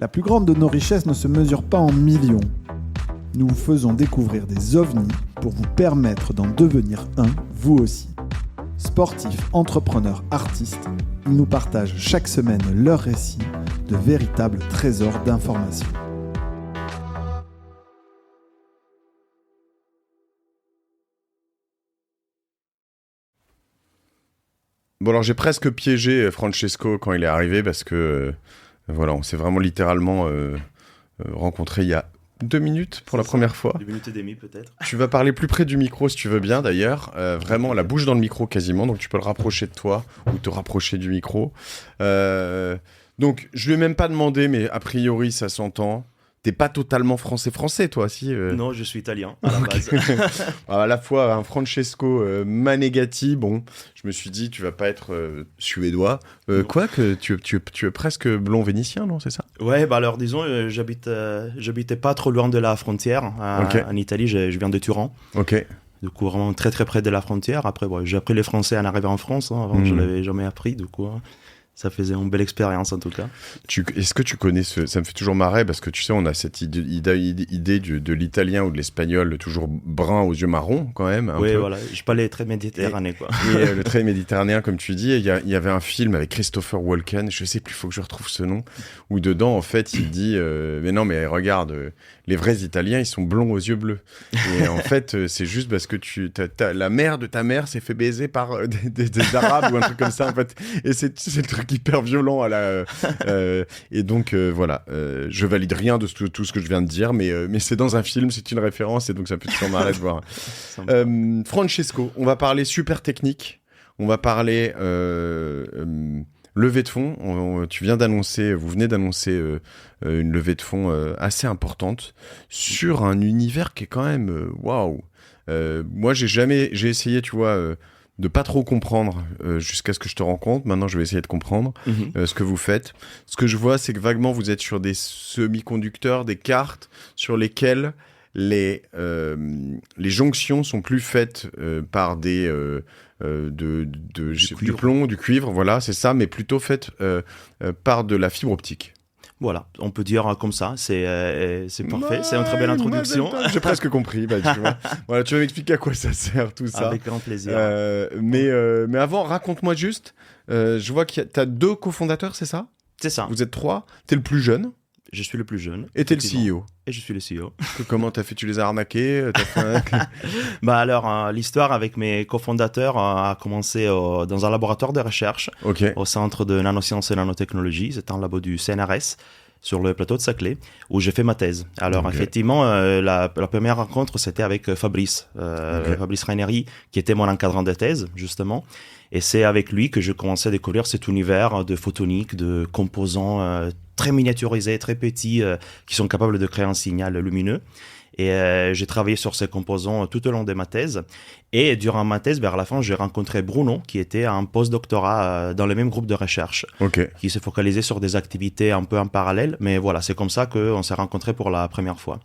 La plus grande de nos richesses ne se mesure pas en millions. Nous vous faisons découvrir des ovnis pour vous permettre d'en devenir un, vous aussi. Sportifs, entrepreneurs, artistes, ils nous partagent chaque semaine leurs récits de véritables trésors d'informations. Bon, alors j'ai presque piégé Francesco quand il est arrivé parce que voilà, on s'est vraiment littéralement rencontrés il y a 2 minutes pour la première fois. 2 minutes et demie peut-être. Tu vas parler plus près du micro si tu veux bien d'ailleurs, vraiment la bouche dans le micro quasiment, donc tu peux le rapprocher de toi ou te rapprocher du micro. Donc je lui ai même pas demandé, mais a priori ça s'entend. T'es pas totalement français, toi, si Non, je suis italien, à la base. À la fois, un Francesco Manegatti, bon, je me suis dit, tu vas pas être suédois. Quoique, tu es presque blond vénitien, non, c'est ça? Ouais, bah alors disons, j'habitais pas trop loin de la frontière. Okay. En Italie, je viens de Turin. Ok. Du coup, vraiment très très près de la frontière. Après, bon, j'ai appris le français en arrivant en France. Hein. Avant, je l'avais jamais appris, du coup. Hein. Ça faisait une belle expérience en tout cas. Est-ce que tu connais ça me fait toujours marrer parce que tu sais, on a cette idée de l'italien ou de l'espagnol toujours brun aux yeux marrons quand même. Oui, voilà. Je parlais très méditerranéen quoi. Et le trait méditerranéen, comme tu dis, il y avait un film avec Christopher Walken, je sais plus, il faut que je retrouve ce nom, où dedans, en fait, il dit mais non, mais regarde, les vrais Italiens, ils sont blonds aux yeux bleus. Et en fait, c'est juste parce que la mère de ta mère s'est fait baiser par des Arabes ou un truc comme ça, en fait. Et c'est le truc hyper violent et donc voilà, je valide rien de tout ce que je viens de dire, mais c'est dans un film, c'est une référence et donc ça peut toujours m'arrêter de voir. Francesco, on va parler super technique, on va parler levée de fonds. Vous venez d'annoncer une levée de fonds assez importante sur un univers qui est quand même waouh. Moi j'ai essayé, tu vois, de pas trop comprendre jusqu'à ce que je te rencontre. Maintenant, je vais essayer de comprendre ce que vous faites. Ce que je vois, c'est que vaguement, vous êtes sur des semi-conducteurs, des cartes sur lesquelles les jonctions sont plus faites par du plomb, du cuivre, voilà, c'est ça, mais plutôt faites par de la fibre optique. Voilà, on peut dire comme ça, c'est parfait, c'est une très belle introduction. J'ai presque compris, tu vois. Voilà, tu vas m'expliquer à quoi ça sert tout ça. Avec grand plaisir. Mais avant, raconte-moi juste, je vois que tu as 2 cofondateurs, c'est ça? C'est ça. Vous êtes 3, t'es le plus jeune. Je suis le plus jeune. Et t'es le CEO. Et je suis le CEO. Comment t'as fait? Tu les as arnaqués? Bah alors, l'histoire avec mes cofondateurs a commencé dans un laboratoire de recherche au centre de nanosciences et nanotechnologie. C'était un labo du CNRS sur le plateau de Saclay où j'ai fait ma thèse. Alors effectivement, la première rencontre, c'était avec Fabrice Ranieri, qui était mon encadrant de thèse, justement. Et c'est avec lui que je commençais à découvrir cet univers de photonique, de composants très miniaturisés, très petits, qui sont capables de créer un signal lumineux. Et j'ai travaillé sur ces composants tout au long de ma thèse. Et durant ma thèse, vers la fin, j'ai rencontré Bruno, qui était un post-doctorat dans le même groupe de recherche, qui s'est focalisé sur des activités un peu en parallèle. Mais voilà, c'est comme ça qu'on s'est rencontrés pour la première fois.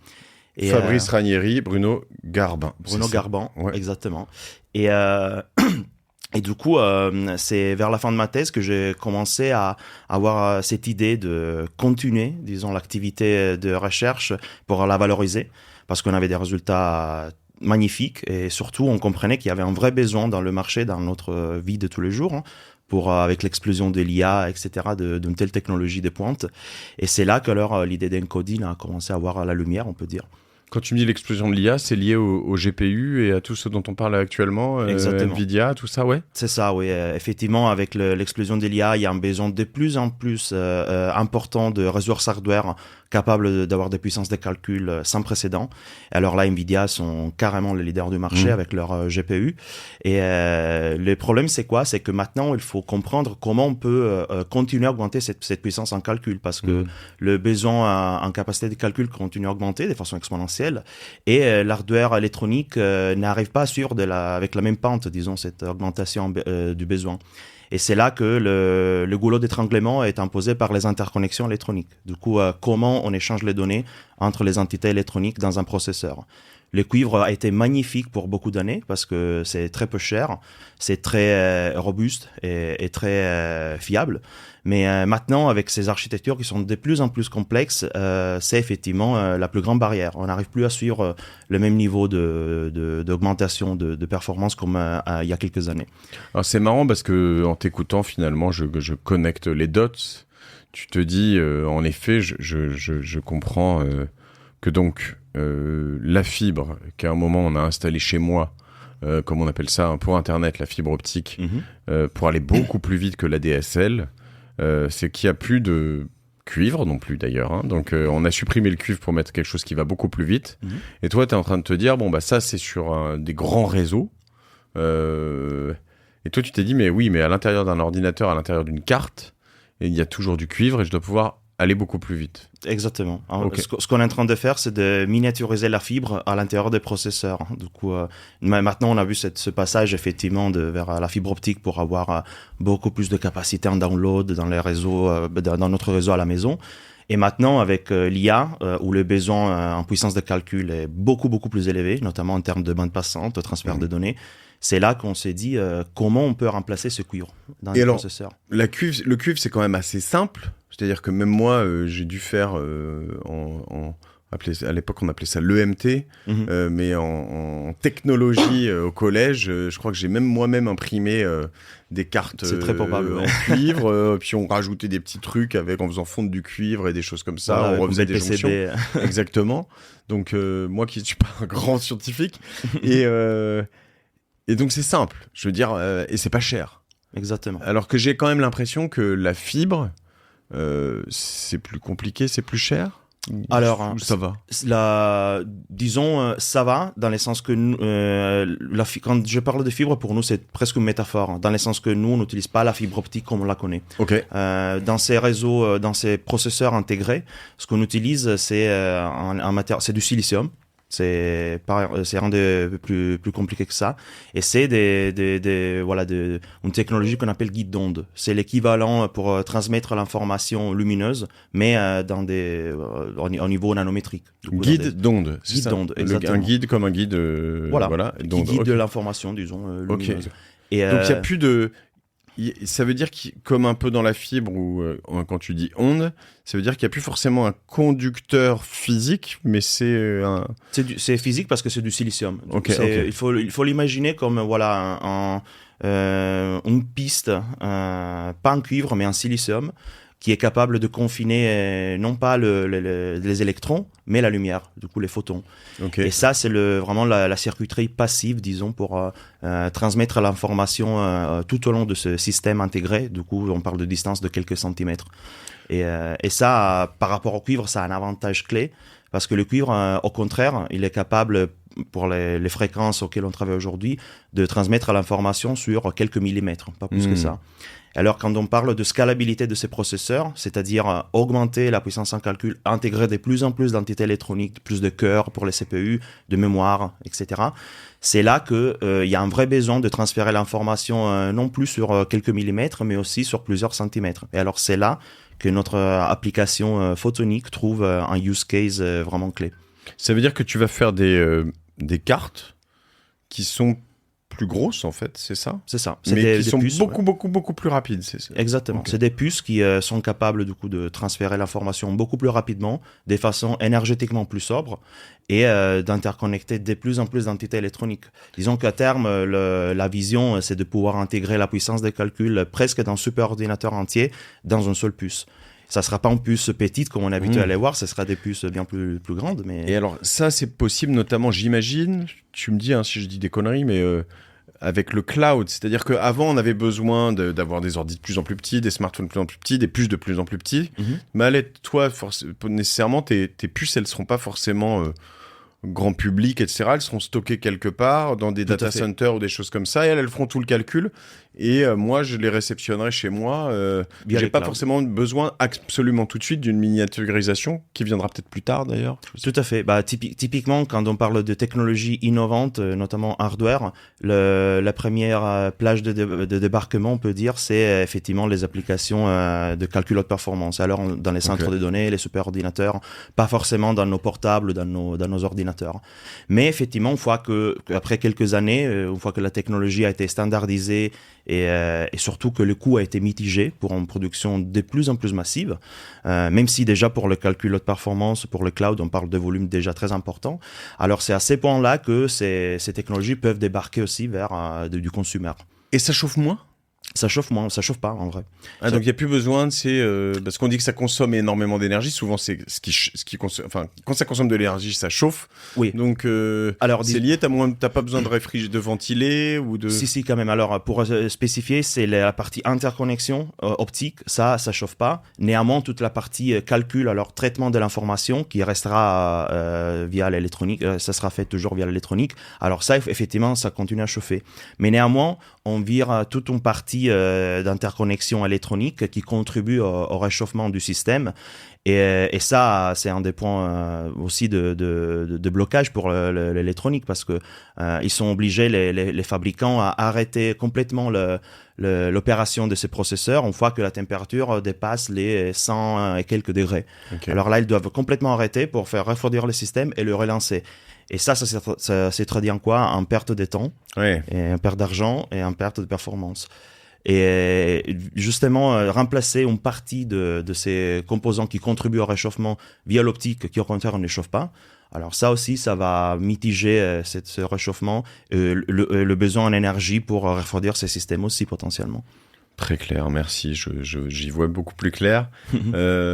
Et, Fabrice Ranieri, Bruno Garbin. Bruno Garbin, exactement. Et du coup, c'est vers la fin de ma thèse que j'ai commencé à avoir cette idée de continuer, disons, l'activité de recherche pour la valoriser, parce qu'on avait des résultats magnifiques et surtout, on comprenait qu'il y avait un vrai besoin dans le marché, dans notre vie de tous les jours, avec l'explosion de l'IA, etc., d'une telle technologie de pointe. Et c'est là que l'idée d'Encoding a commencé à voir la lumière, on peut dire. Quand tu me dis l'explosion de l'IA, c'est lié au GPU et à tout ce dont on parle actuellement, Nvidia, tout ça, ouais? C'est ça, oui. Effectivement, avec l'explosion de l'IA, il y a un besoin de plus en plus important de ressources hardware capables d'avoir des puissances de calcul sans précédent. Alors là, Nvidia sont carrément les leaders du marché avec leur GPU. Et le problème, c'est quoi? C'est que maintenant, il faut comprendre comment on peut continuer à augmenter cette puissance en calcul, parce que le besoin en capacité de calcul continue à augmenter de façon exponentielle et l'hardware électronique n'arrive pas à suivre avec la même pente, disons, cette augmentation du besoin. Et c'est là que le goulot d'étranglement est imposé par les interconnexions électroniques. Du coup, comment on échange les données entre les entités électroniques dans un processeur. Le cuivre a été magnifique pour beaucoup d'années parce que c'est très peu cher, c'est très robuste et très fiable. Mais maintenant, avec ces architectures qui sont de plus en plus complexes, c'est effectivement la plus grande barrière. On n'arrive plus à suivre le même niveau d'augmentation de performance comme il y a quelques années. Alors c'est marrant parce que en t'écoutant, finalement, je connecte les dots. Tu te dis, en effet, je comprends que donc la fibre qu'à un moment on a installée chez moi, comme on appelle ça, pour Internet, la fibre optique, pour aller beaucoup plus vite que la DSL, c'est qu'il n'y a plus de cuivre non plus d'ailleurs. Hein. Donc on a supprimé le cuivre pour mettre quelque chose qui va beaucoup plus vite. Et toi, tu es en train de te dire, bon, bah ça c'est sur des grands réseaux. Et toi, tu t'es dit, mais oui, mais à l'intérieur d'un ordinateur, à l'intérieur d'une carte, il y a toujours du cuivre et je dois pouvoir aller beaucoup plus vite. Exactement. Okay. Ce qu'on est en train de faire, c'est de miniaturiser la fibre à l'intérieur des processeurs. Du coup, maintenant, on a vu ce passage effectivement vers la fibre optique pour avoir beaucoup plus de capacité en download dans les réseaux, dans notre réseau à la maison. Et maintenant, avec l'IA, où le besoin en puissance de calcul est beaucoup plus élevé, notamment en termes de bande passante, de transfert de données, c'est là qu'on s'est dit comment on peut remplacer ce cuivre dans les processeurs. Le cuivre, c'est quand même assez simple. C'est-à-dire que même moi, j'ai dû faire, à l'époque on appelait ça l'EMT, mais en technologie au collège, je crois que j'ai même moi-même imprimé des cartes très probable, en cuivre, puis on rajoutait des petits trucs en faisant fondre du cuivre et des choses comme ça, voilà, on refaisait des jonctions. Exactement. Donc moi qui ne suis pas un grand scientifique, et donc c'est simple, je veux dire, et c'est pas cher. Exactement. Alors que j'ai quand même l'impression que la fibre, c'est plus compliqué, c'est plus cher. Alors, ça va. Disons, ça va, dans le sens que quand je parle de fibre, pour nous, c'est presque une métaphore, dans le sens que nous, on n'utilise pas la fibre optique comme on la connaît. Okay. Dans ces réseaux, dans ces processeurs intégrés, ce qu'on utilise, c'est c'est du silicium. C'est rien de plus compliqué que ça. Et c'est une technologie qu'on appelle guide d'onde. C'est l'équivalent pour transmettre l'information lumineuse, mais au niveau nanométrique. Guide d'onde. Guide d'onde, exactement. Un guide comme un guide. Voilà. Qui guide de l'information, disons, lumineuse. Et donc il n'y a plus de. Ça veut dire comme un peu dans la fibre, ou quand tu dis onde, ça veut dire qu'il n'y a plus forcément un conducteur physique, mais c'est c'est physique parce que c'est du silicium. Okay. Il faut l'imaginer comme une piste, pas en cuivre, mais en silicium, qui est capable de confiner non pas les électrons, mais la lumière, du coup les photons. Okay. Et ça, c'est vraiment la circuiterie passive, disons, pour transmettre l'information tout au long de ce système intégré. Du coup, on parle de distance de quelques centimètres. Et ça, par rapport au cuivre, ça a un avantage clé, parce que le cuivre, au contraire, il est capable, pour les fréquences auxquelles on travaille aujourd'hui, de transmettre l'information sur quelques millimètres, pas plus que ça. Alors, quand on parle de scalabilité de ces processeurs, c'est-à-dire augmenter la puissance en calcul, intégrer de plus en plus d'entités électroniques, plus de cœurs pour les CPU, de mémoire, etc., c'est là qu'il y a un vrai besoin de transférer l'information non plus sur quelques millimètres, mais aussi sur plusieurs centimètres. Et alors, c'est là que notre application photonique trouve un use case vraiment clé. Ça veut dire que tu vas faire des cartes qui sont plus grosses, en fait, c'est ça ? C'est ça. Mais qui sont puces, beaucoup plus rapides, c'est ça ? Exactement. Okay. C'est des puces qui sont capables, du coup, de transférer l'information beaucoup plus rapidement, de façon énergétiquement plus sobre, et d'interconnecter de plus en plus d'entités électroniques. Disons qu'à terme, la vision, c'est de pouvoir intégrer la puissance des calculs presque dans un superordinateur entier dans une seule puce. Ça ne sera pas une puce petite comme on est habitué à les voir, ce sera des puces bien plus grandes. Mais... Et alors, ça, c'est possible notamment, j'imagine, tu me dis si je dis des conneries, mais avec le cloud. C'est-à-dire qu'avant, on avait besoin d'avoir des ordi de plus en plus petits, des smartphones de plus en plus petits, des puces de plus en plus petits. Mais toi, nécessairement, tes puces, elles ne seront pas forcément grand public, etc. Elles seront stockées quelque part dans des data centers ou des choses comme ça, et elles feront tout le calcul. Et moi, je les réceptionnerai chez moi. J'ai pas forcément besoin absolument tout de suite d'une miniaturisation qui viendra peut-être plus tard d'ailleurs. Tout à fait. Typiquement, quand on parle de technologies innovantes, notamment hardware, la première plage de débarquement, on peut dire, c'est effectivement les applications de calcul haute performance. Alors, dans les centres de données, les superordinateurs, pas forcément dans nos portables, dans nos ordinateurs. Mais effectivement, une fois après quelques années, une fois que la technologie a été standardisée et surtout que le coût a été mitigé pour une production de plus en plus massive, même si déjà pour le calcul haute performance, pour le cloud, on parle de volumes déjà très importants. Alors c'est à ces points-là que ces technologies peuvent débarquer aussi vers du consumer. Et ça chauffe moins ? Ça chauffe moins, ça chauffe pas en vrai. Donc il n'y a plus besoin de parce qu'on dit que ça consomme énormément d'énergie. Souvent c'est ce qui consomme. Enfin, quand ça consomme de l'énergie, ça chauffe. Oui. Donc alors c'est lié. T'as pas besoin de ventiler ou de. Si quand même. Alors pour spécifier, c'est la partie interconnexion optique. Ça chauffe pas. Néanmoins, toute la partie calcul, alors traitement de l'information qui restera via l'électronique, ça sera fait toujours via l'électronique. Alors ça, effectivement, ça continue à chauffer. Mais néanmoins, on vire toute une partie d'interconnexion électronique qui contribue au réchauffement du système. Et ça, c'est un des points aussi de blocage pour l'électronique parce que ils sont obligés, les fabricants, à arrêter complètement l'opération de ces processeurs une fois que la température dépasse les 100 et quelques degrés. Okay. Alors là, ils doivent complètement arrêter pour faire refroidir le système et le relancer. Et ça s'est traduit en quoi ? En perte de temps, et en perte d'argent et en perte de performance. Et justement, remplacer une partie de ces composants qui contribuent au réchauffement via l'optique qui au contraire ne chauffe pas. Alors ça aussi, ça va mitiger ce réchauffement, le besoin en énergie pour refroidir ces systèmes aussi potentiellement. Très clair, merci. J'y vois beaucoup plus clair.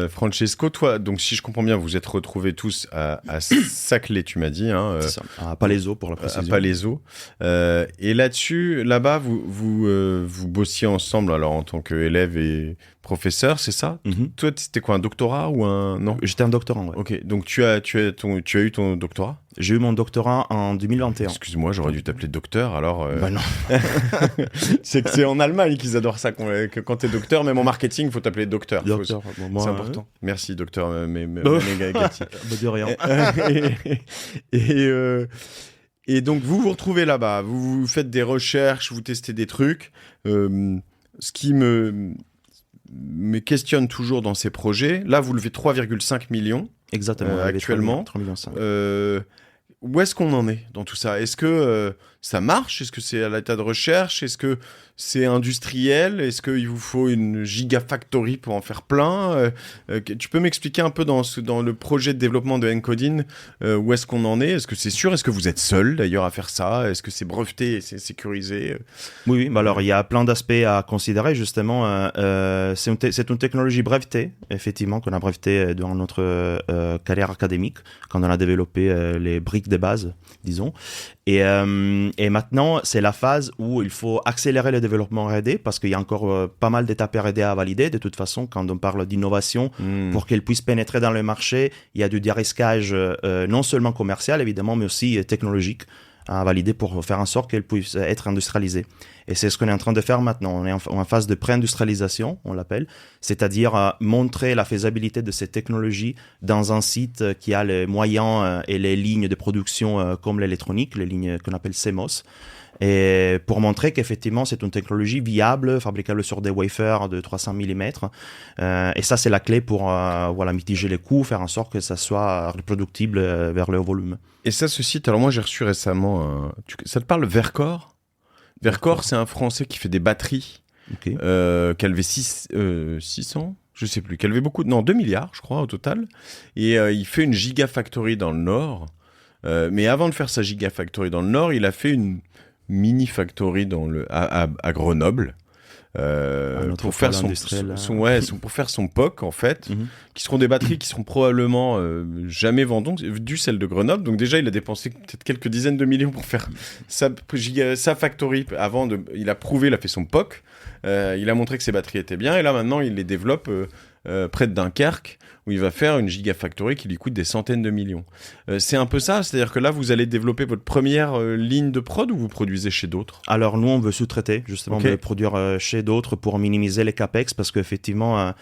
Francesco, toi, donc si je comprends bien, vous êtes retrouvés tous à Saclay, tu m'as dit. Hein, c'est ça, à Palaiseau pour la précision. À Palaiseau. Et là-bas, vous bossiez ensemble, alors en tant qu'élève et professeur, c'est ça? Toi, c'était quoi, un doctorat ou un... Non? J'étais un doctorant, ouais. Ok, donc tu as eu ton doctorat? J'ai eu mon doctorat en 2021. Excuse-moi, j'aurais dû t'appeler docteur, alors... Bah non. C'est que c'est en Allemagne qu'ils adorent ça, que quand t'es docteur, même en marketing, il faut t'appeler docteur. Docteur, c'est important. Merci, docteur Gatti. De rien. Et donc, vous retrouvez là-bas, vous faites des recherches, vous testez des trucs. Ce qui me questionne toujours dans ces projets, là, vous levez 3,5 millions. Exactement, actuellement. 3,5 millions. Où est-ce qu'on en est dans tout ça ? Est-ce que ça marche ? Est-ce que c'est à l'état de recherche ? Est-ce que c'est industriel ? Est-ce qu'il vous faut une gigafactory pour en faire plein ? Tu peux m'expliquer un peu dans le projet de développement de Encoding où est-ce qu'on en est ? Est-ce que c'est sûr ? Est-ce que vous êtes seul d'ailleurs à faire ça ? Est-ce que c'est breveté et c'est sécurisé ? Oui, bah alors il y a plein d'aspects à considérer justement. C'est une technologie brevetée, effectivement, qu'on a brevetée durant notre carrière académique, quand on a développé les briques de base, disons. Et maintenant, c'est la phase où il faut accélérer le développement R&D parce qu'il y a encore pas mal d'étapes R&D à valider. De toute façon, quand on parle d'innovation, pour qu'elle puisse pénétrer dans le marché, il y a du dérisquage non seulement commercial, évidemment, mais aussi technologique à valider pour faire en sorte qu'elle puisse être industrialisée. Et c'est ce qu'on est en train de faire maintenant. On est en phase de pré-industrialisation, on l'appelle, c'est-à-dire montrer la faisabilité de ces technologies dans un site qui a les moyens et les lignes de production comme l'électronique, les lignes qu'on appelle CMOS, et pour montrer qu'effectivement c'est une technologie viable, fabricable sur des wafers de 300 mm. Et ça, c'est la clé pour mitiger les coûts, faire en sorte que ça soit reproductible vers le haut volume. Et ça, ce site, alors moi j'ai reçu récemment, ça te parle Verkor ? Verkor, c'est un Français qui fait des batteries, qui a levé 600, je sais plus, qui a levé 2 milliards, je crois, au total. Et il fait une gigafactory dans le Nord. Mais avant de faire sa gigafactory dans le Nord, il a fait une mini-factory à Grenoble. Pour faire pour faire son POC en fait, qui seront des batteries qui seront probablement jamais vendues, vu celle de Grenoble. Donc déjà il a dépensé peut-être quelques dizaines de millions pour faire sa factory. Il a fait son POC, il a montré que ses batteries étaient bien et là maintenant il les développe près de Dunkerque, où il va faire une gigafactory qui lui coûte des centaines de millions. C'est un peu ça, c'est-à-dire que là, vous allez développer votre première ligne de prod ou vous produisez chez d'autres ? Alors nous, on veut sous-traiter, justement, on veut produire chez d'autres pour minimiser les capex, parce qu'effectivement,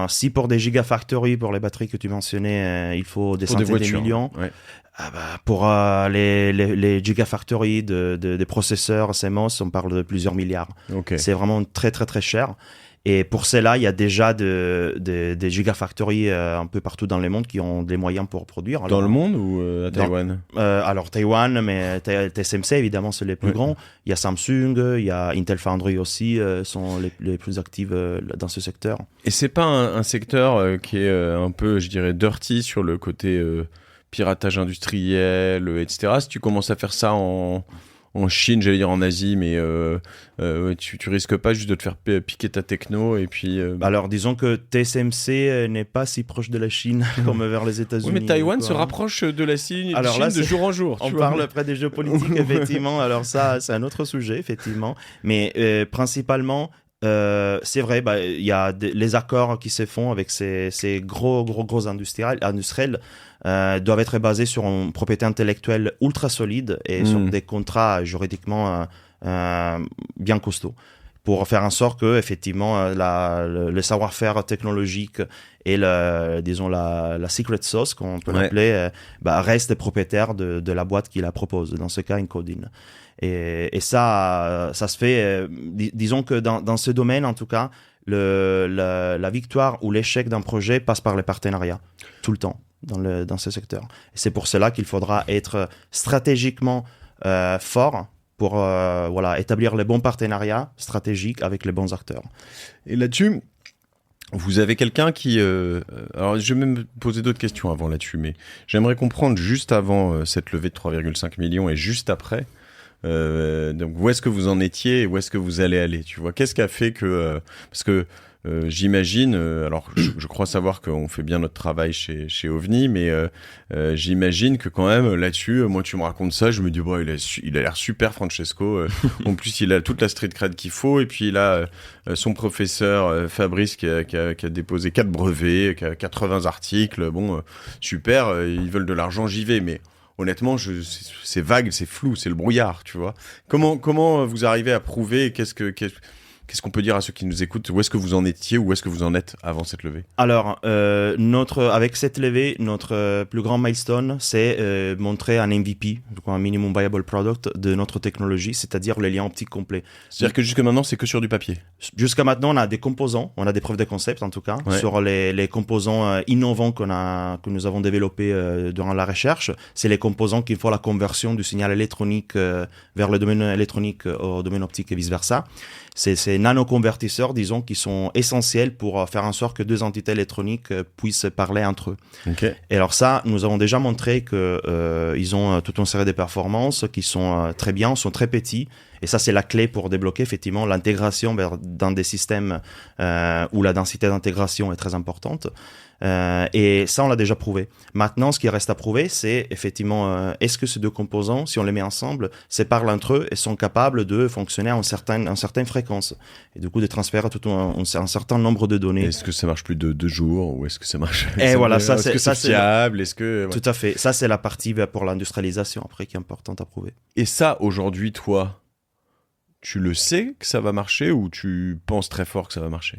si pour des gigafactories, pour les batteries que tu mentionnais, il faut des centaines de millions. Ouais. Pour les gigafactories des processeurs CMOS, on parle de plusieurs milliards. C'est vraiment très très très cher. Et pour cela, il y a déjà des gigafactories un peu partout dans le monde qui ont des moyens pour produire. Dans le monde ou à Taïwan ? Alors Taïwan, mais TSMC évidemment c'est les plus grands. Il y a Samsung, il y a Intel Foundry aussi, sont les plus actifs dans ce secteur. Et c'est pas un secteur qui est un peu, je dirais, dirty sur le côté piratage industriel, etc. Si tu commences à faire ça en Chine, j'allais dire en Asie, mais tu risques pas juste de te faire piquer ta techno et puis... Alors disons que TSMC n'est pas si proche de la Chine comme vers les États-Unis. Oui, mais Taïwan se rapproche de la Chine, de jour en jour. On parle après des géopolitiques, effectivement. Alors ça, c'est un autre sujet, effectivement. Mais principalement... c'est vrai, il y a les accords qui se font avec ces gros industriels doivent être basés sur une propriété intellectuelle ultra solide et sur des contrats juridiquement bien costauds pour faire en sorte que effectivement le savoir-faire technologique et la secret sauce qu'on peut l'appeler reste propriétaire de la boîte qui la propose, dans ce cas Encoding. Et ça se fait, disons que dans ce domaine, en tout cas, la victoire ou l'échec d'un projet passe par les partenariats, tout le temps, dans ce secteur. Et c'est pour cela qu'il faudra être stratégiquement fort pour établir les bons partenariats stratégiques avec les bons acteurs. Et là-dessus, vous avez quelqu'un qui... alors, je vais me poser d'autres questions avant là-dessus, mais j'aimerais comprendre juste avant cette levée de 3,5 millions et juste après... donc où est-ce que vous en étiez et où est-ce que vous allez aller, tu vois, qu'est-ce qui a fait que parce que j'imagine alors je crois savoir qu'on fait bien notre travail chez OVNI, mais j'imagine que quand même là-dessus, moi tu me racontes ça, je me dis il a l'air super Francesco, en plus il a toute la street cred qu'il faut, et puis il a son professeur Fabrice qui a déposé 4 brevets, qui a 80 articles, super, ils veulent de l'argent, j'y vais, mais honnêtement, c'est vague, c'est flou, c'est le brouillard, tu vois. Comment vous arrivez à prouver, qu'est-ce qu'on peut dire à ceux qui nous écoutent, où est-ce que vous en étiez, où est-ce que vous en êtes avant cette levée ? Alors, avec cette levée, notre plus grand milestone, c'est montrer un MVP, donc un minimum viable product de notre technologie, c'est-à-dire les liens optiques complets. C'est-à-dire que jusqu'à maintenant, c'est que sur du papier ? Jusqu'à maintenant, on a des composants, on a des preuves de concept en tout cas, sur les composants innovants que nous avons développés durant la recherche. C'est les composants qui font la conversion du signal électronique vers le domaine électronique au domaine optique et vice-versa. C'est ces nanoconvertisseurs, disons, qui sont essentiels pour faire en sorte que deux entités électroniques puissent parler entre eux. Okay. Et alors ça, nous avons déjà montré qu'ils ont toute une série de performances qui sont très bien, sont très petits. Et ça, c'est la clé pour débloquer effectivement l'intégration dans des systèmes où la densité d'intégration est très importante. Et ça, on l'a déjà prouvé. Maintenant, ce qui reste à prouver, c'est effectivement, est-ce que ces deux composants, si on les met ensemble, se parlent entre eux et sont capables de fonctionner à une certaine fréquence. Et du coup, de transférer tout un certain nombre de données. Est-ce que ça marche plus de 2 jours ou est-ce que ça marche et voilà, ça, est-ce que c'est fiable, Tout à fait. Ça, c'est la partie pour l'industrialisation, après, qui est importante à prouver. Et ça, aujourd'hui, toi, tu le sais que ça va marcher ou tu penses très fort que ça va marcher ?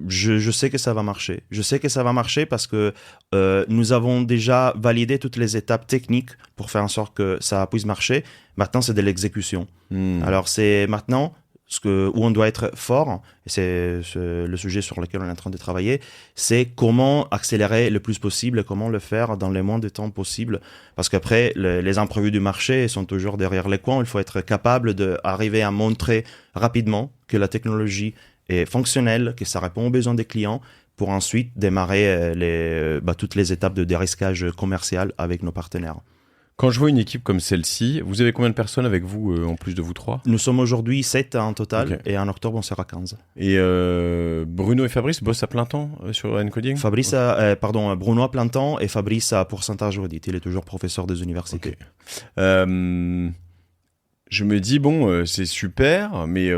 Je sais que ça va marcher. Je sais que ça va marcher parce que nous avons déjà validé toutes les étapes techniques pour faire en sorte que ça puisse marcher. Maintenant, c'est de l'exécution. Alors, c'est maintenant où on doit être fort, et c'est le sujet sur lequel on est en train de travailler, c'est comment accélérer le plus possible, comment le faire dans le moins de temps possible. Parce qu'après, les imprévus du marché sont toujours derrière les coins. Il faut être capable d'arriver à montrer rapidement que la technologie est fonctionnelle, que ça répond aux besoins des clients, pour ensuite démarrer toutes les étapes de dérisquage commercial avec nos partenaires. Quand je vois une équipe comme celle-ci, vous avez combien de personnes avec vous en plus de vous 3 ? Nous sommes aujourd'hui 7 en total, et en octobre on sera 15. Et Bruno et Fabrice bossent à plein temps sur Encoding ? Bruno à plein temps et Fabrice à pourcentage audit. Il est toujours professeur des universités. Okay. Je me dis, c'est super, mais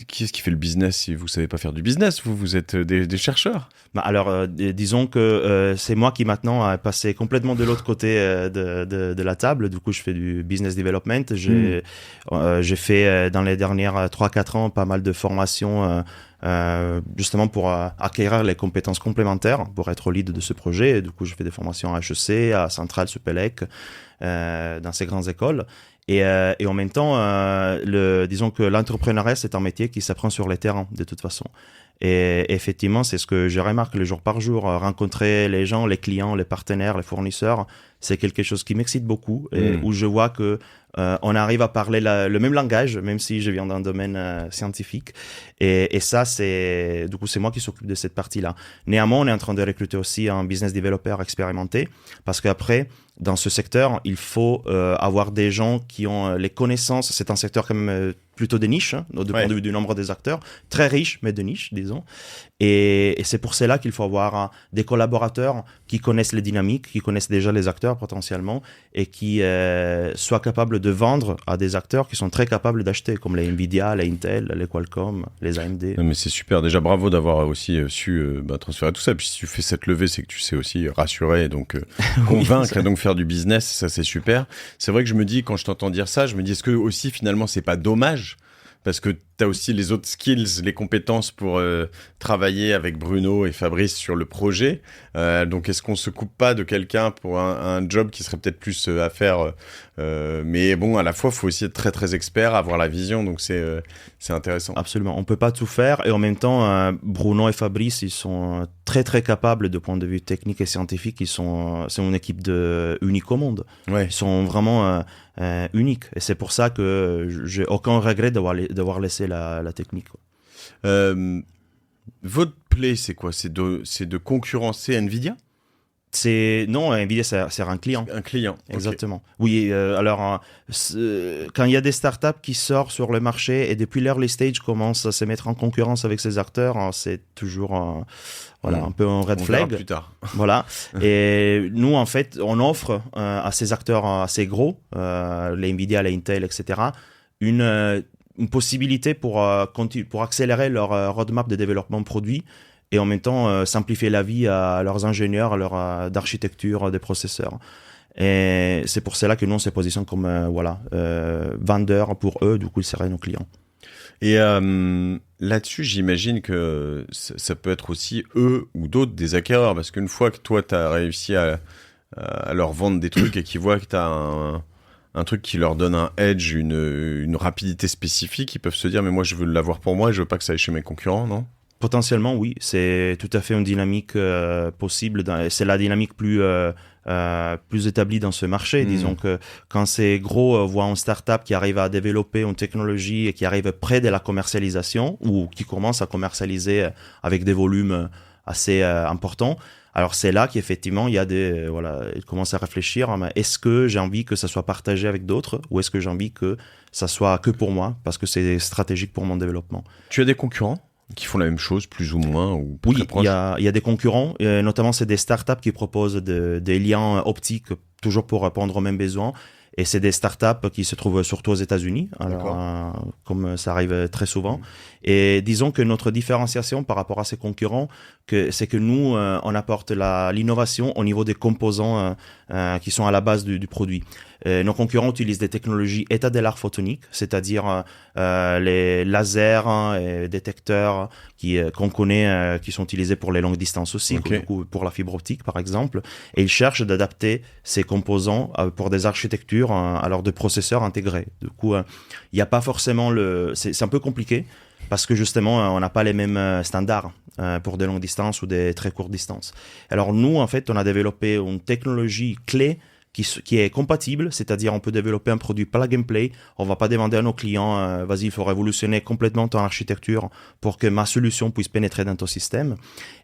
Qui est-ce qui fait le business si vous savez pas faire du business? Vous êtes des chercheurs. Alors, disons que c'est moi qui maintenant a passé complètement de l'autre côté de la table. Du coup, je fais du business development. J'ai fait dans les dernières 3-4 ans pas mal de formations justement pour acquérir les compétences complémentaires pour être lead de ce projet. Et du coup, je fais des formations à HEC, à Centrale, Supélec, dans ces grandes écoles. Et en même temps, disons que l'entrepreneuriat, c'est un métier qui s'apprend sur les terrains, de toute façon. Et effectivement, c'est ce que je remarque le jour par jour. Rencontrer les gens, les clients, les partenaires, les fournisseurs, c'est quelque chose qui m'excite beaucoup et où je vois que on arrive à parler le même langage, même si je viens d'un domaine scientifique. Et ça, du coup, c'est moi qui s'occupe de cette partie-là. Néanmoins, on est en train de recruter aussi un business developer expérimenté parce qu'après, dans ce secteur, il faut avoir des gens qui ont les connaissances. C'est un secteur quand même plutôt de niche, du point de vue du nombre des acteurs, très riche, mais de niche, disons. Et c'est pour cela qu'il faut avoir des collaborateurs qui connaissent les dynamiques, qui connaissent déjà les acteurs potentiellement, et qui soient capables de vendre à des acteurs qui sont très capables d'acheter, comme les Nvidia, les Intel, les Qualcomm, les AMD. Non, mais c'est super. Déjà, bravo d'avoir aussi su transférer tout ça. Puis si tu fais cette levée, c'est que tu sais aussi rassurer, donc convaincre, et donc faire du business, ça c'est super. C'est vrai que je me dis, quand je t'entends dire ça, je me dis, est-ce que aussi finalement c'est pas dommage? Parce que tu as aussi les autres skills, les compétences pour travailler avec Bruno et Fabrice sur le projet. Donc, est-ce qu'on se coupe pas de quelqu'un pour un job qui serait peut-être plus à faire mais bon, à la fois, il faut aussi être très, très expert, avoir la vision. Donc, c'est intéressant. Absolument. On ne peut pas tout faire. Et en même temps, Bruno et Fabrice, ils sont très, très capables de point de vue technique et scientifique. C'est une équipe unique au monde. Ouais. Ils sont vraiment uniques. Et c'est pour ça que j'ai aucun regret d'avoir laissé la technique. Votre play, c'est quoi? C'est de concurrencer Nvidia? Non, Nvidia, c'est un client. Un client. Exactement. Okay. Oui, alors, quand il y a des startups qui sortent sur le marché et depuis l'early stage commencent à se mettre en concurrence avec ces acteurs, c'est toujours un peu un red flag. On verra plus tard. Voilà. Et nous, en fait, on offre à ces acteurs assez gros, les Nvidia, les Intel, etc., une possibilité pour accélérer leur roadmap de développement de produits et en même temps simplifier la vie à leurs ingénieurs, d'architecture des processeurs. Et c'est pour cela que nous, on se positionne comme vendeurs pour eux, du coup, ils seraient nos clients. Et là-dessus, j'imagine que ça peut être aussi eux ou d'autres des acquéreurs, parce qu'une fois que toi, tu as réussi à leur vendre des trucs et qu'ils voient que tu as un truc qui leur donne un edge, une rapidité spécifique, ils peuvent se dire, mais moi, je veux l'avoir pour moi et je veux pas que ça aille chez mes concurrents, non ? Potentiellement, oui. C'est tout à fait une dynamique possible. C'est la dynamique plus établie dans ce marché. Disons que quand ces gros voient une startup qui arrive à développer une technologie et qui arrive près de la commercialisation ou qui commence à commercialiser avec des volumes assez importants, alors c'est là qu'effectivement, ils commencent à réfléchir. Est-ce que j'ai envie que ça soit partagé avec d'autres ou est-ce que j'ai envie que ça soit que pour moi parce que c'est stratégique pour mon développement? Tu as des concurrents qui font la même chose, plus ou moins, ou oui, très proches? Il y a des concurrents, notamment c'est des startups qui proposent des liens optiques toujours pour répondre aux mêmes besoins. Et c'est des startups qui se trouvent surtout aux États-Unis, comme ça arrive très souvent. Et disons que notre différenciation par rapport à ces concurrents, c'est que nous, on apporte l'innovation au niveau des composants qui sont à la base du produit. Nos concurrents utilisent des technologies état de l'art photonique, c'est-à-dire les lasers et détecteurs qu'on connaît, qui sont utilisés pour les longues distances aussi, pour la fibre optique par exemple. Et ils cherchent d'adapter ces composants pour des architectures alors de processeurs intégrés. Du coup, il n'y a pas forcément c'est un peu compliqué parce que justement, on n'a pas les mêmes standards pour des longues distances ou des très courtes distances. Alors nous, en fait, on a développé une technologie clé qui est compatible, c'est-à-dire on peut développer un produit plug and play. On ne va pas demander à nos clients, vas-y, il faut révolutionner complètement ton architecture pour que ma solution puisse pénétrer dans ton système.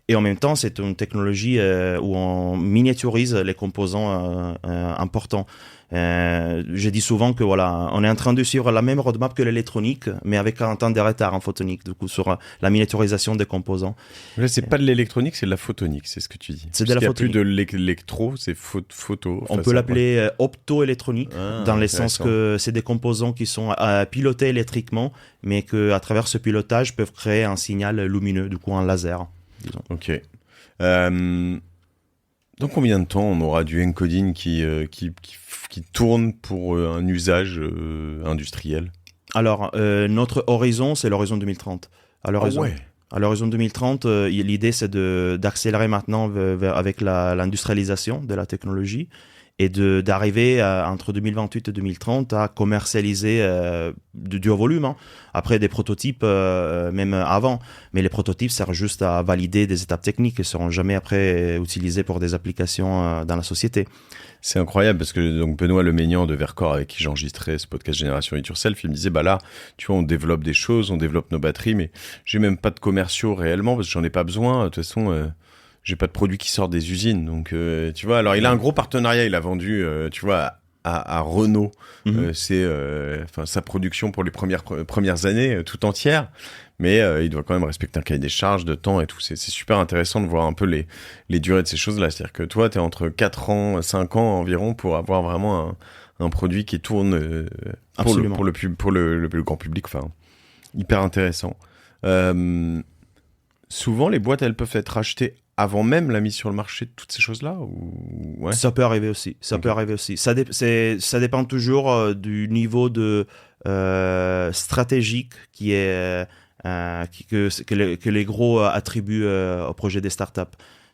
Et en même temps, c'est une technologie où on miniaturise les composants importants. Je dis souvent que on est en train de suivre la même roadmap que l'électronique, mais avec un temps de retard en photonique, du coup, sur la miniaturisation des composants. Là, c'est pas de l'électronique, c'est de la photonique, c'est ce que tu dis. C'est de la photonique. Il n'y a plus de l'électro, c'est photo. On peut l'appeler optoélectronique, dans le sens que c'est des composants qui sont pilotés électriquement, mais qu'à travers ce pilotage peuvent créer un signal lumineux, du coup un laser. Disons. Ok. Dans combien de temps on aura du encoding qui tourne pour un usage industriel? Alors, notre horizon, c'est l'horizon 2030. À l'horizon 2030, l'idée, c'est d'accélérer maintenant avec l'industrialisation de la technologie et d'arriver entre 2028 et 2030 à commercialiser du haut volume. Hein. Après, des prototypes, même avant. Mais les prototypes servent juste à valider des étapes techniques et ne seront jamais après utilisés pour des applications dans la société. C'est incroyable parce que donc Benoît Leménian de Vercors, avec qui j'enregistrais ce podcast Génération It Yourself, il me disait là, tu vois, on développe des choses, on développe nos batteries, mais j'ai même pas de commerciaux réellement parce que j'en ai pas besoin. De toute façon, j'ai pas de produits qui sortent des usines. Donc, tu vois, alors il a un gros partenariat, il a vendu, tu vois, à Renault, sa production pour les premières années tout entière. Mais il doit quand même respecter un cahier des charges de temps et tout. C'est super intéressant de voir un peu les durées de ces choses-là. C'est-à-dire que toi, tu es entre 4 ans, 5 ans environ pour avoir vraiment un produit qui tourne pour le plus grand public. Enfin, hyper intéressant. Souvent, les boîtes, elles peuvent être achetées avant même la mise sur le marché de toutes ces choses-là ou... Ouais. Ça peut arriver aussi. Ça dépend toujours du niveau de stratégique qui est... que les gros attribuent au projet des startups.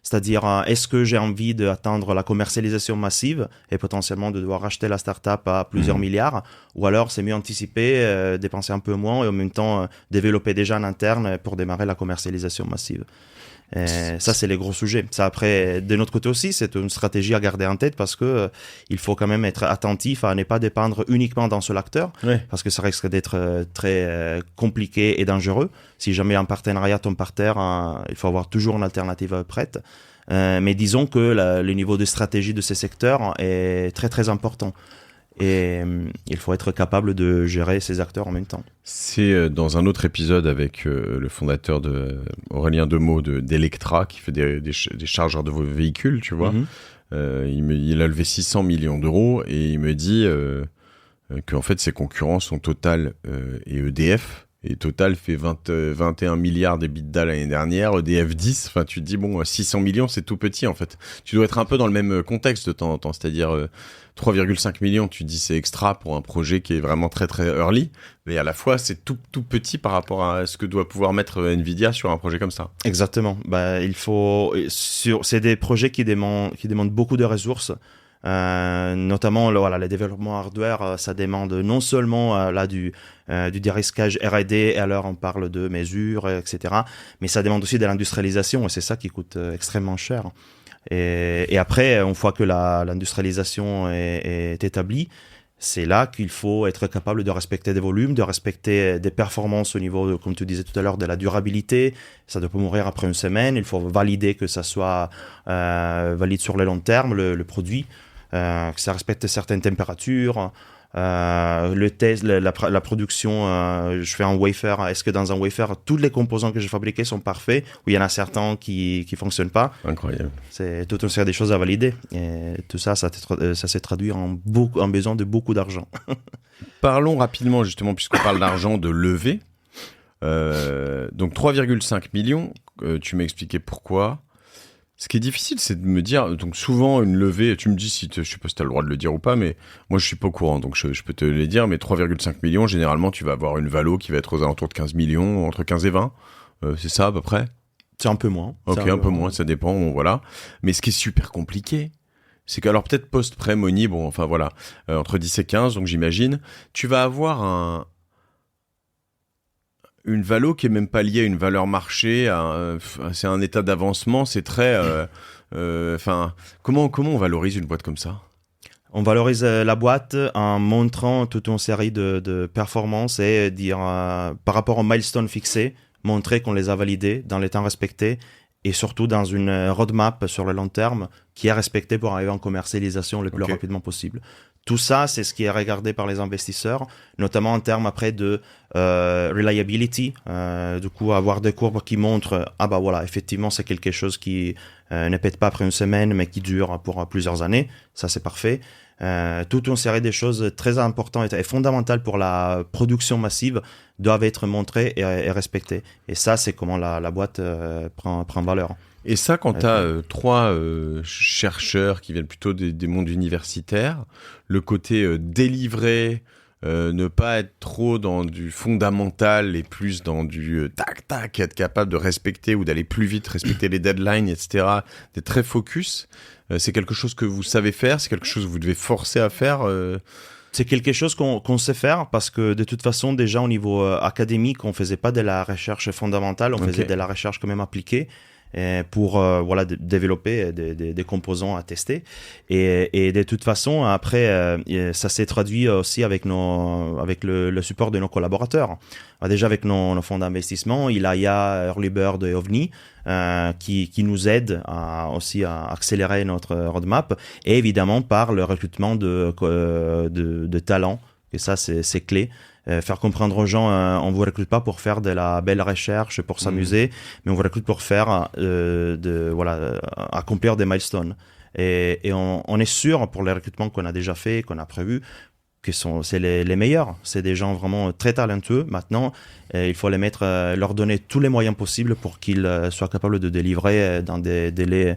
C'est-à-dire, est-ce que j'ai envie d'atteindre la commercialisation massive et potentiellement de devoir racheter la startup à plusieurs milliards, ou alors c'est mieux anticiper, dépenser un peu moins et en même temps développer déjà en interne pour démarrer la commercialisation massive. Ça, c'est les gros sujets. Ça, après, de notre côté aussi, c'est une stratégie à garder en tête parce que il faut quand même être attentif à ne pas dépendre uniquement d'un seul acteur, parce que ça risque d'être très compliqué et dangereux. Si jamais un partenariat tombe par terre, il faut avoir toujours une alternative prête. Mais disons que le niveau de stratégie de ces secteurs est très très important. Et il faut être capable de gérer ces acteurs en même temps. C'est dans un autre épisode avec le fondateur Aurélien Demeaux d'Electra qui fait des chargeurs de vos véhicules, tu vois. Il a levé 600 millions d'euros et il me dit qu'en fait ses concurrents sont Total et EDF. Et Total fait 21 milliards d'EBITDA l'année dernière, EDF 10. Enfin, tu te dis, 600 millions, c'est tout petit, en fait. Tu dois être un peu dans le même contexte de temps en temps. C'est-à-dire, 3,5 millions, tu te dis, c'est extra pour un projet qui est vraiment très, très early. Mais à la fois, c'est tout petit par rapport à ce que doit pouvoir mettre Nvidia sur un projet comme ça. Exactement. C'est des projets qui demandent beaucoup de ressources. Notamment le développement hardware, ça demande non seulement du dérisquage R&D, et alors on parle de mesures, etc., mais ça demande aussi de l'industrialisation et c'est ça qui coûte extrêmement cher. Et après, une fois que l'industrialisation est établie, c'est là qu'il faut être capable de respecter des volumes, de respecter des performances au niveau, comme tu disais tout à l'heure, de la durabilité. Ça ne doit pas mourir après une semaine. Il faut valider que ça soit valide sur le long terme, le produit. Que ça respecte certaines températures, le test, la production, je fais un wafer, est-ce que dans un wafer, tous les composants que j'ai fabriqués sont parfaits, ou il y en a certains qui ne fonctionnent pas. Incroyable. C'est toute une série de choses à valider, et tout ça s'est traduit en besoin de beaucoup d'argent. Parlons rapidement, justement, puisqu'on parle d'argent, de levée. Donc 3,5 millions, tu m'as expliqué pourquoi. Ce qui est difficile, c'est de me dire, donc souvent une levée, tu me dis je sais pas si tu as le droit de le dire ou pas, mais moi je suis pas au courant, donc je peux te le dire, mais 3,5 millions, généralement tu vas avoir une valo qui va être aux alentours de 15 millions, entre 15 et 20, c'est ça à peu près? C'est un peu moins. Ok, un peu moins, ça dépend, voilà. Mais ce qui est super compliqué, c'est que, alors peut-être post-pré-money, entre 10 et 15, donc j'imagine, tu vas avoir une valo qui est même pas liée à une valeur marché, c'est un état d'avancement, c'est très... comment on valorise une boîte comme ça? On valorise la boîte en montrant toute une série de performances et dire, par rapport aux milestones fixés, montrer qu'on les a validés dans les temps respectés et surtout dans une roadmap sur le long terme qui est respectée pour arriver en commercialisation le plus rapidement possible. Tout ça, c'est ce qui est regardé par les investisseurs, notamment en termes après de reliability, du coup avoir des courbes qui montrent effectivement c'est quelque chose qui ne pète pas après une semaine mais qui dure pour plusieurs années, ça c'est parfait. Toute une série de choses très importantes et fondamentales pour la production massive doivent être montrées et respectées. Et ça, c'est comment la boîte prend valeur. Et ça, quand tu as 3 chercheurs qui viennent plutôt des mondes universitaires, le côté délivrer, ne pas être trop dans du fondamental et plus dans du tac-tac, être capable de respecter ou d'aller plus vite, respecter les deadlines, etc., d'être très focus, c'est quelque chose que vous savez faire, c'est quelque chose que vous devez forcer à faire C'est quelque chose qu'on sait faire parce que de toute façon, déjà au niveau académique, on ne faisait pas de la recherche fondamentale, on faisait de la recherche quand même appliquée. Pour développer des composants à tester et de toute façon après ça s'est traduit aussi avec le support de nos collaborateurs. Déjà avec nos fonds d'investissement, Ilaya, Early Bird et OVNI qui nous aident aussi à accélérer notre roadmap et évidemment par le recrutement de talents, et ça c'est clé. Faire comprendre aux gens, on vous recrute pas pour faire de la belle recherche, pour s'amuser, mais on vous recrute pour faire accomplir des milestones. Et on est sûr pour les recrutements qu'on a déjà fait, qu'on a prévus, que c'est les meilleurs. C'est des gens vraiment très talentueux. Maintenant, il faut leur donner tous les moyens possibles pour qu'ils soient capables de délivrer dans des délais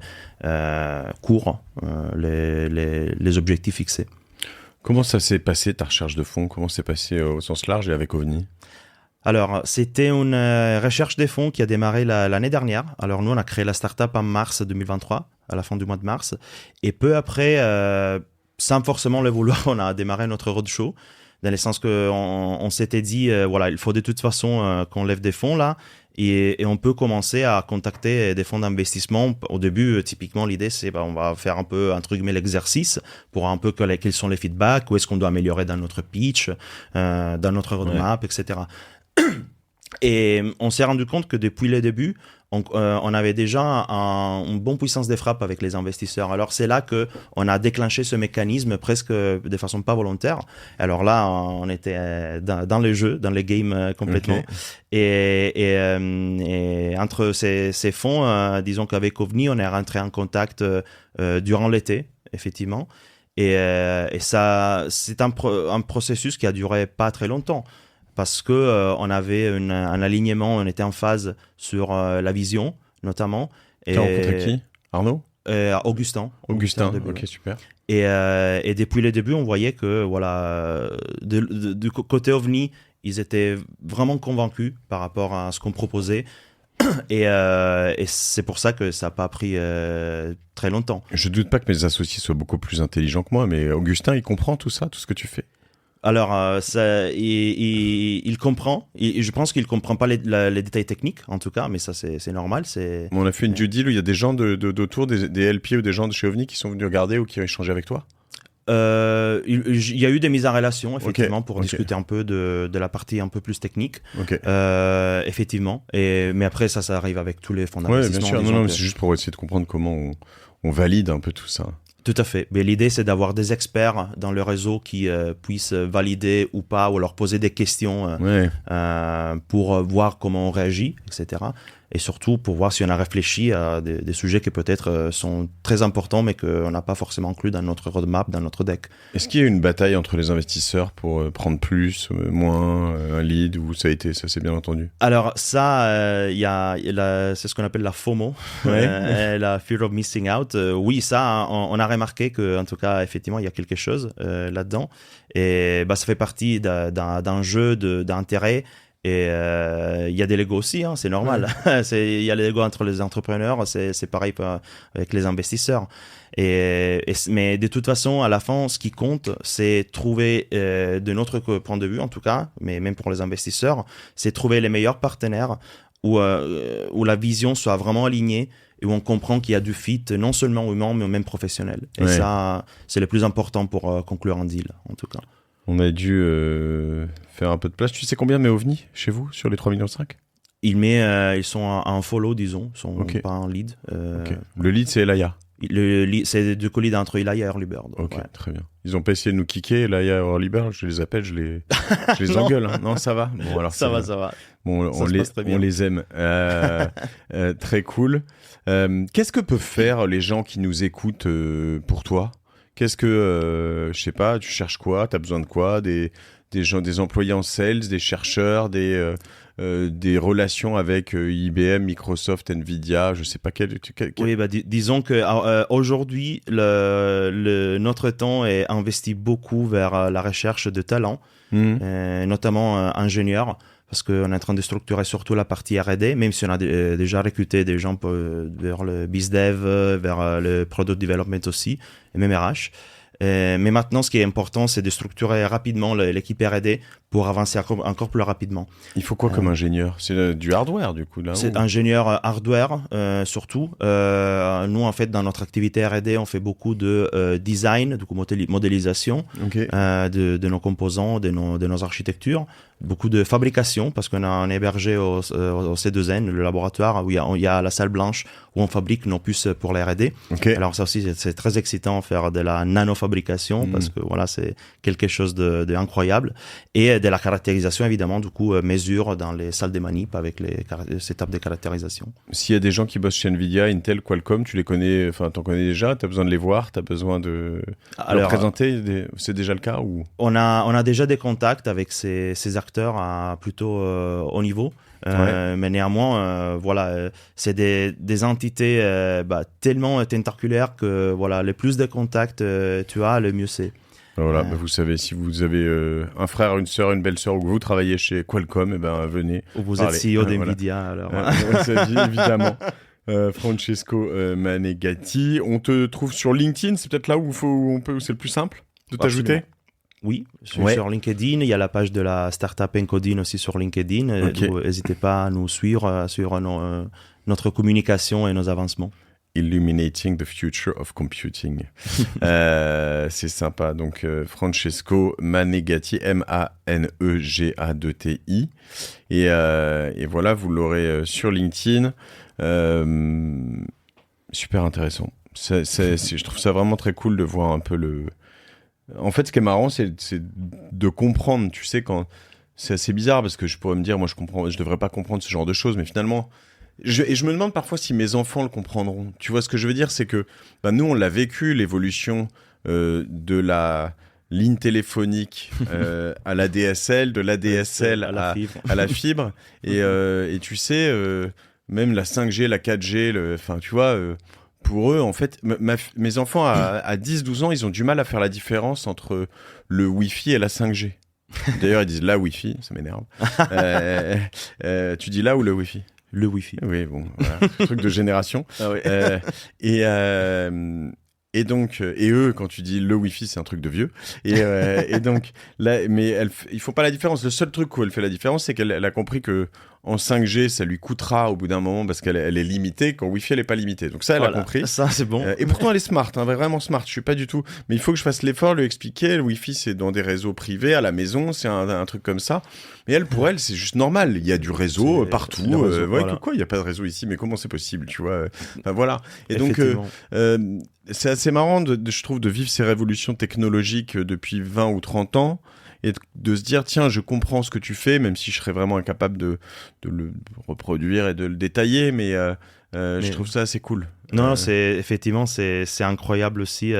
courts les objectifs fixés. Comment ça s'est passé, ta recherche de fonds? Comment c'est passé au sens large et avec OVNI? Alors, c'était une recherche des fonds qui a démarré l'année dernière. Alors, nous, on a créé la startup en mars 2023, à la fin du mois de mars. Et peu après, sans forcément le vouloir, on a démarré notre roadshow, dans le sens qu'on s'était dit, il faut de toute façon qu'on lève des fonds là. Et on peut commencer à contacter des fonds d'investissement. Au début, typiquement, l'idée, c'est on va faire un peu, entre guillemets, l'exercice pour un peu quels sont les feedbacks, où est-ce qu'on doit améliorer dans notre pitch, dans notre roadmap, etc. Et on s'est rendu compte que depuis le début, on avait déjà une bonne puissance de frappe avec les investisseurs. Alors c'est là qu'on a déclenché ce mécanisme presque de façon pas volontaire. Alors là, on était dans le jeu, dans le game complètement. Okay. Et entre ces fonds, disons qu'avec OVNI, on est rentré en contact durant l'été, effectivement. Et ça, c'est un processus qui a duré pas très longtemps. Parce que on avait un alignement, on était en phase sur la vision, notamment. Tu as rencontré qui? Arnaud? Augustin, ok, super. Et depuis le début, on voyait que du côté OVNI, ils étaient vraiment convaincus par rapport à ce qu'on proposait. Et c'est pour ça que ça n'a pas pris très longtemps. Je ne doute pas que mes associés soient beaucoup plus intelligents que moi, mais Augustin, il comprend tout ça, tout ce que tu fais? Alors, il comprend. Je pense qu'il ne comprend pas les détails techniques, en tout cas, mais ça, c'est normal. On a fait une due deal où il y a des gens d'autour, des LP ou des gens de chez OVNI qui sont venus regarder ou qui ont échangé avec toi? Il y a eu des mises en relation, effectivement, pour discuter un peu de la partie un peu plus technique. Effectivement. Mais après, ça arrive avec tous les fonds d'investissement. Oui, bien sûr. Non, c'est juste pour essayer de comprendre comment on valide un peu tout ça. Tout à fait. Mais l'idée, c'est d'avoir des experts dans le réseau qui puissent valider ou pas, ou leur poser des questions pour voir comment on réagit, etc. Et surtout pour voir si on a réfléchi à des sujets qui peut-être sont très importants, mais qu'on n'a pas forcément inclus dans notre roadmap, dans notre deck. Est-ce qu'il y a une bataille entre les investisseurs pour prendre plus, moins, un lead, ou ça s'est bien entendu? Alors ça, c'est ce qu'on appelle la FOMO, la Fear of Missing Out. Oui, ça, on a remarqué qu'en tout cas, effectivement, il y a quelque chose là-dedans. Et ça fait partie d'un jeu d'intérêt. Et il y a des Legos aussi, c'est normal. Il y a les Legos entre les entrepreneurs, c'est pareil avec les investisseurs. Mais de toute façon, à la fin, ce qui compte, c'est trouver, de notre point de vue en tout cas, mais même pour les investisseurs, c'est trouver les meilleurs partenaires où la vision soit vraiment alignée et où on comprend qu'il y a du fit, non seulement humain, mais même professionnel. Et ça, c'est le plus important pour conclure un deal, en tout cas. On a dû faire un peu de place. Tu sais combien met OVNI chez vous sur les 3,5 millions? Ils sont en follow, disons, ils sont pas en lead. Le lead, c'est Elaya. C'est du lead entre Elaya et Early Bird. Ok, très bien. Ils ont pas essayé de nous kicker, Elaya et Early Bird, je les appelle, je les engueule. Hein. Non, ça va. Bon, alors, ça va. Bon, on les aime. Très cool. Qu'est-ce que peuvent faire les gens qui nous écoutent pour toi ? Qu'est-ce que, je sais pas, tu cherches quoi ? T'as besoin de quoi ? Des gens, des employés en sales, des chercheurs, des relations avec IBM, Microsoft, Nvidia, je sais pas quel... Oui, disons que aujourd'hui, notre temps est investi beaucoup vers la recherche de talents, notamment ingénieurs, parce qu'on est en train de structurer surtout la partie R&D, même si on a déjà recruté des gens vers le BizDev, vers le Product Development aussi, et même RH. Mais maintenant, ce qui est important, c'est de structurer rapidement l'équipe R&D pour avancer encore plus rapidement. Il faut quoi comme ingénieur ? C'est du hardware, du coup, là ? C'est ingénieur hardware, surtout. Nous, en fait, dans notre activité R&D, on fait beaucoup de design, du coup, modélisation de nos composants, de nos architectures. Beaucoup de fabrication, parce qu'on est hébergé au C2N, le laboratoire, où il y a la salle blanche où on fabrique nos puces pour la R&D. Alors ça aussi, c'est très excitant, faire de la nanofabrication, parce que voilà, c'est quelque chose d'incroyable. Et de la caractérisation, évidemment, du coup, mesure dans les salles de manip avec les étapes de caractérisation. S'il y a des gens qui bossent chez Nvidia, Intel, Qualcomm, tu les connais, enfin, t'en connais déjà, t'as besoin de les voir, t'as besoin de leur présenter, c'est déjà le cas ou... On a déjà des contacts avec ces acteurs à plutôt haut niveau. Mais néanmoins, c'est des entités tellement tentaculaires que voilà, le plus de contacts tu as, le mieux c'est. Voilà, vous savez, si vous avez un frère, une sœur, une belle-sœur, ou que vous travaillez chez Qualcomm, venez. Ou vous êtes CEO d'Nvidia, alors. Évidemment. Francesco Manegatti. On te trouve sur LinkedIn, c'est peut-être là où c'est le plus simple de t'ajouter ? Oui, je suis sur LinkedIn. Il y a la page de la startup Encoding aussi sur LinkedIn. N'hésitez pas à nous suivre sur notre communication et nos avancements. Illuminating the Future of Computing. C'est sympa. Donc, Francesco Manegatti, Manegati. Et voilà, vous l'aurez sur LinkedIn. Super intéressant. Je trouve ça vraiment très cool de voir un peu le... En fait, ce qui est marrant, c'est de comprendre. Tu sais, quand... C'est assez bizarre parce que je pourrais me dire, moi, je devrais pas comprendre ce genre de choses, mais finalement... Et je me demande parfois si mes enfants le comprendront. Tu vois ce que je veux dire, c'est que nous, on l'a vécu, l'évolution de la ligne téléphonique à la DSL, de la DSL à la fibre. Et tu sais, même la 5G, la 4G, tu vois, pour eux, en fait, mes enfants à 10-12 ans, ils ont du mal à faire la différence entre le Wi-Fi et la 5G. D'ailleurs, ils disent la Wi-Fi, ça m'énerve. Tu dis là ou le Wi-Fi ? Le Wi-Fi. Oui, bon, voilà, truc de génération. Et donc, eux, quand tu dis le Wi-Fi, c'est un truc de vieux. Et donc, là, mais ils font pas la différence. Le seul truc où elle fait la différence, c'est qu'elle a compris que en 5G, ça lui coûtera au bout d'un moment parce qu'elle est limitée. Qu'en Wi-Fi, elle est pas limitée. Donc ça, elle a compris. Ça, c'est bon. Et pourtant, elle est smart, vraiment smart. Je suis pas du tout. Mais il faut que je fasse l'effort, lui expliquer. Le Wi-Fi, c'est dans des réseaux privés, à la maison, c'est un truc comme ça. Mais pour elle, c'est juste normal. Il y a du réseau partout. Il y a pas de réseau ici, mais comment c'est possible, tu vois ? Voilà. Et donc, c'est assez marrant, je trouve, de vivre ces révolutions technologiques depuis 20 ou 30 ans et de se dire, tiens, je comprends ce que tu fais, même si je serais vraiment incapable de le reproduire et de le détailler, mais je trouve ça assez cool. Non, effectivement, c'est incroyable aussi,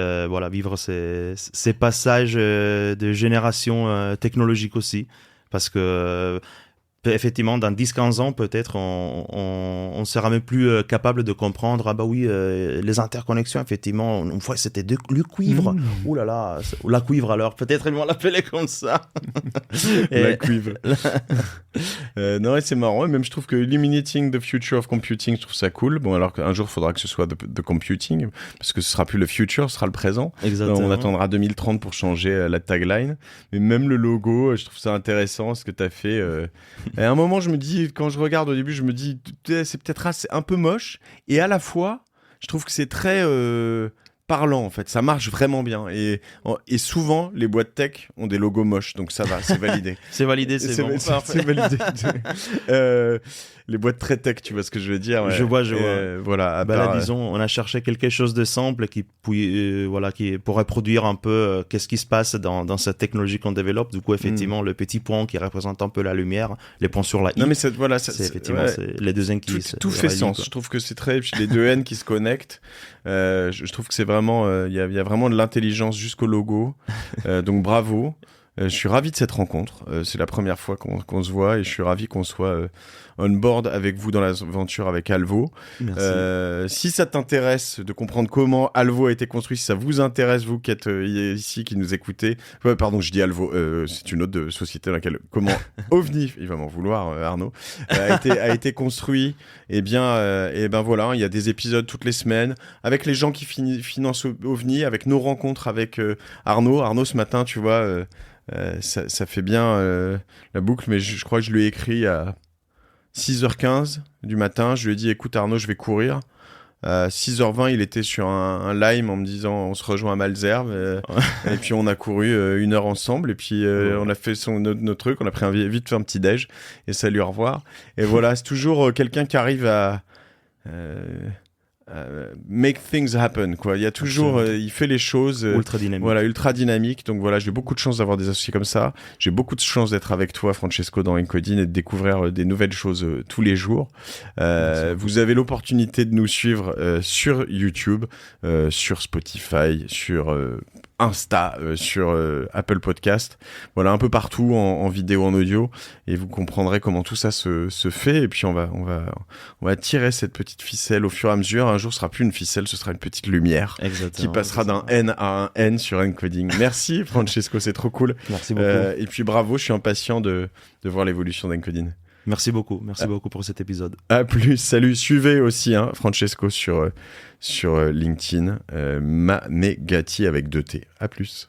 vivre ces passages de génération technologique aussi, parce que... effectivement, dans 10-15 ans, peut-être, on sera même plus capable de comprendre, les interconnexions, effectivement, une fois, c'était le cuivre. Ouh là là, la cuivre, alors, peut-être ils vont l'appeler comme ça. La cuivre. Non, c'est marrant, et même je trouve que Illuminating the Future of Computing, je trouve ça cool. Bon, alors qu'un jour, il faudra que ce soit the Computing, parce que ce sera plus le future, ce sera le présent. Exactement. On attendra 2030 pour changer la tagline. Mais même le logo, je trouve ça intéressant, ce que tu as fait... Et à un moment, je me dis, quand je regarde au début, je me dis, c'est peut-être un peu moche. Et à la fois, je trouve que c'est très parlant en fait, ça marche vraiment bien et souvent les boîtes tech ont des logos moches, donc ça va, c'est validé. C'est validé, c'est bon. C'est validé. Les boîtes très tech, tu vois ce que je veux dire. Je vois. Voilà. Là, disons, on a cherché quelque chose de simple qui pourrait produire un peu qu'est-ce qui se passe dans cette technologie qu'on développe. Du coup, effectivement, le petit point qui représente un peu la lumière, les points sur la i. Non, mais c'est effectivement c'est les deux N qui tout fait sens. Quoi. Je trouve que c'est très puis les deux N qui se connectent. Je trouve que c'est vraiment il y a vraiment de l'intelligence jusqu'au logo. Donc bravo. Je suis ravi de cette rencontre. C'est la première fois qu'on se voit et je suis ravi qu'on soit on board avec vous dans l'aventure avec Alvo. Si ça t'intéresse de comprendre comment Alvo a été construit, si ça vous intéresse, vous qui êtes ici, qui nous écoutez, pardon, je dis Alvo, c'est une autre société dans laquelle comment OVNI, il va m'en vouloir Arnaud, a été construit. Et ben voilà, il y a des épisodes toutes les semaines avec les gens qui financent OVNI, avec nos rencontres avec Arnaud. Arnaud, ce matin, tu vois. Ça fait bien la boucle, mais je crois que je lui ai écrit à 6h15 du matin. Je lui ai dit, écoute Arnaud, je vais courir. À 6h20, il était sur un Lime en me disant, on se rejoint à Malzerbe. Et puis on a couru 1 heure ensemble. Et puis on a fait notre truc. On a pris vite fait un petit déj. Et salut, au revoir. Et voilà, c'est toujours quelqu'un qui arrive à... make things happen quoi. Il y a toujours il fait les choses ultra dynamique. Voilà, ultra dynamique. Donc voilà, j'ai beaucoup de chance d'avoir des associés comme ça. J'ai beaucoup de chance d'être avec toi Francesco dans Encoding et de découvrir des nouvelles choses tous les jours. Vous avez l'opportunité de nous suivre sur YouTube, sur Spotify, sur Insta, sur Apple Podcast, voilà, un peu partout en vidéo, en audio, et vous comprendrez comment tout ça se fait. Et puis on va tirer cette petite ficelle au fur et à mesure. Un jour, ce sera plus une ficelle, ce sera une petite lumière. Exactement, qui passera d'un N à un N sur Encoding. Merci Francesco, c'est trop cool. Merci beaucoup. Et puis bravo, je suis impatient de voir l'évolution d'Encoding. Merci beaucoup pour cet épisode. À plus, salut. Suivez aussi Francesco sur LinkedIn, Manegatti avec 2 T. À plus.